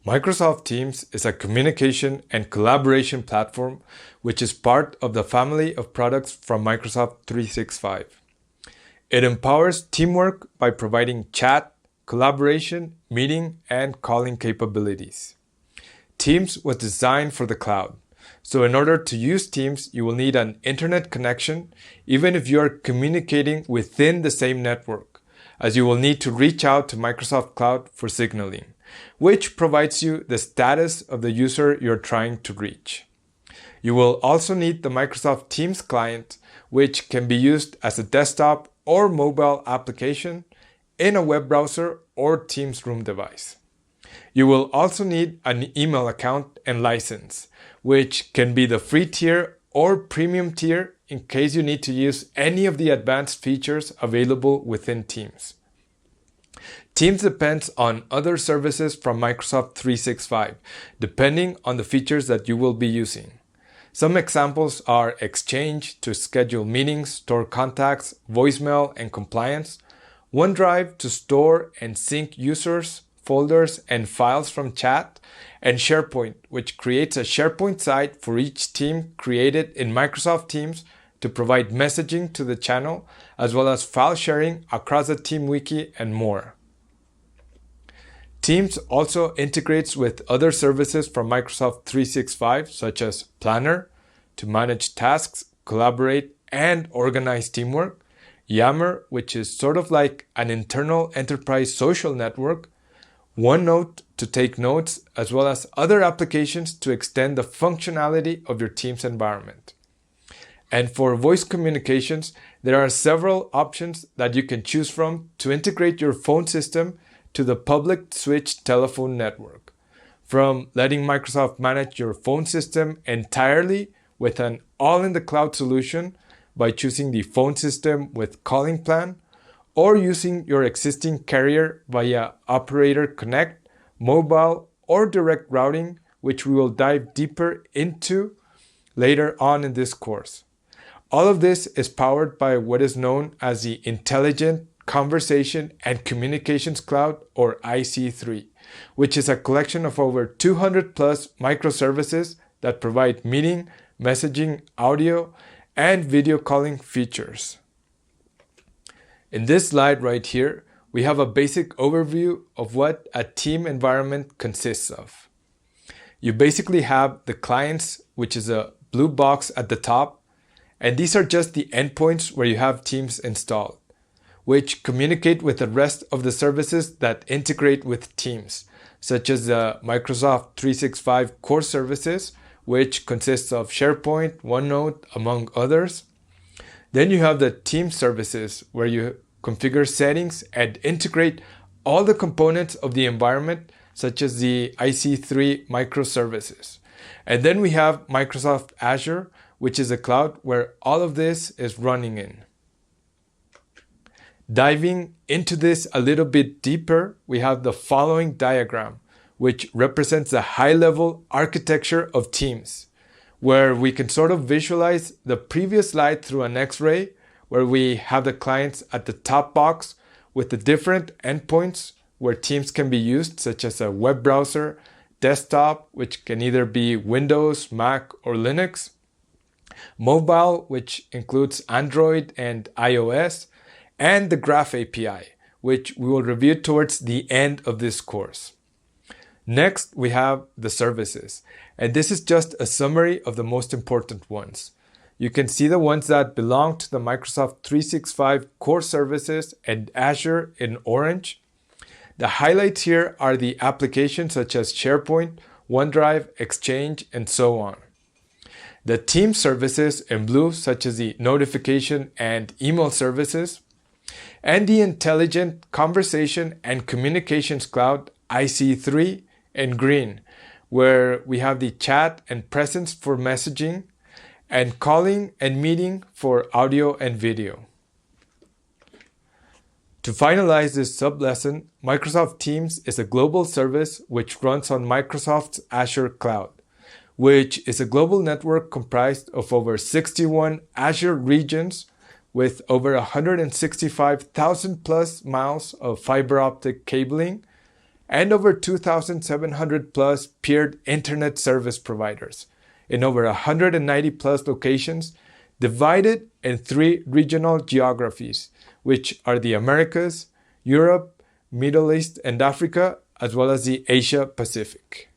Microsoft Teams is a communication and collaboration platform which is part of the family of products from Microsoft 365. It empowers teamwork by providing chat, collaboration, meeting, and calling capabilities. Teams was designed for the cloud. So in order to use Teams, you will need an internet connection, even if you are communicating within the same network, as you will need to reach out to Microsoft Cloud for signaling, which provides you the status of the user you're trying to reach. You will also need the Microsoft Teams client, which can be used as a desktop or mobile application in a web browser or Teams Room device. You will also need an email account and license, which can be the free tier or premium tier in case you need to use any of the advanced features available within Teams. Teams depends on other services from Microsoft 365, depending on the features that you will be using. Some examples are Exchange to schedule meetings, store contacts, voicemail, and compliance, OneDrive to store and sync users, folders, and files from chat, and SharePoint, which creates a SharePoint site for each team created in Microsoft Teams to provide messaging to the channel, as well as file sharing across the team wiki and more. Teams also integrates with other services from Microsoft 365, such as Planner, to manage tasks, collaborate, and organize teamwork, Yammer, which is sort of like an internal enterprise social network, OneNote to take notes, as well as other applications to extend the functionality of your Teams environment. And for voice communications, there are several options that you can choose from to integrate your phone system to the public switch telephone network. From letting Microsoft manage your phone system entirely with an all-in-the-cloud solution by choosing the phone system with calling plan, or using your existing carrier via Operator Connect, mobile, or direct routing, which we will dive deeper into later on in this course. All of this is powered by what is known as the Intelligent Conversation and Communications Cloud, or IC3, which is a collection of over 200 plus microservices that provide meeting, messaging, audio, and video calling features. In this slide right here, we have a basic overview of what a team environment consists of. You basically have the clients, which is a blue box at the top, and these are just the endpoints where you have Teams installed, which communicate with the rest of the services that integrate with Teams, such as the Microsoft 365 core services, which consists of SharePoint, OneNote, among others. Then you have the team services, where you configure settings and integrate all the components of the environment, such as the IC3 microservices. And then we have Microsoft Azure, which is a cloud where all of this is running in. Diving into this a little bit deeper, we have the following diagram, which represents the high-level architecture of Teams, where we can sort of visualize the previous slide through an X-ray, where we have the clients at the top box with the different endpoints where Teams can be used, such as a web browser, desktop, which can either be Windows, Mac, or Linux, mobile, which includes Android and iOS, and the Graph API, which we will review towards the end of this course. Next, we have the services, and this is just a summary of the most important ones. You can see the ones that belong to the Microsoft 365 core services and Azure in orange. The highlights here are the applications such as SharePoint, OneDrive, Exchange, and so on. The team services in blue, such as the notification and email services, and the Intelligent Conversation and Communications Cloud, IC3, in green, where we have the chat and presence for messaging, and calling and meeting for audio and video. To finalize this sub-lesson, Microsoft Teams is a global service which runs on Microsoft's Azure cloud, which is a global network comprised of over 61 Azure regions with over 165,000 plus miles of fiber optic cabling and over 2,700 plus peered internet service providers in over 190 plus locations, divided in 3 regional geographies, which are the Americas, Europe, Middle East and Africa, as well as the Asia Pacific.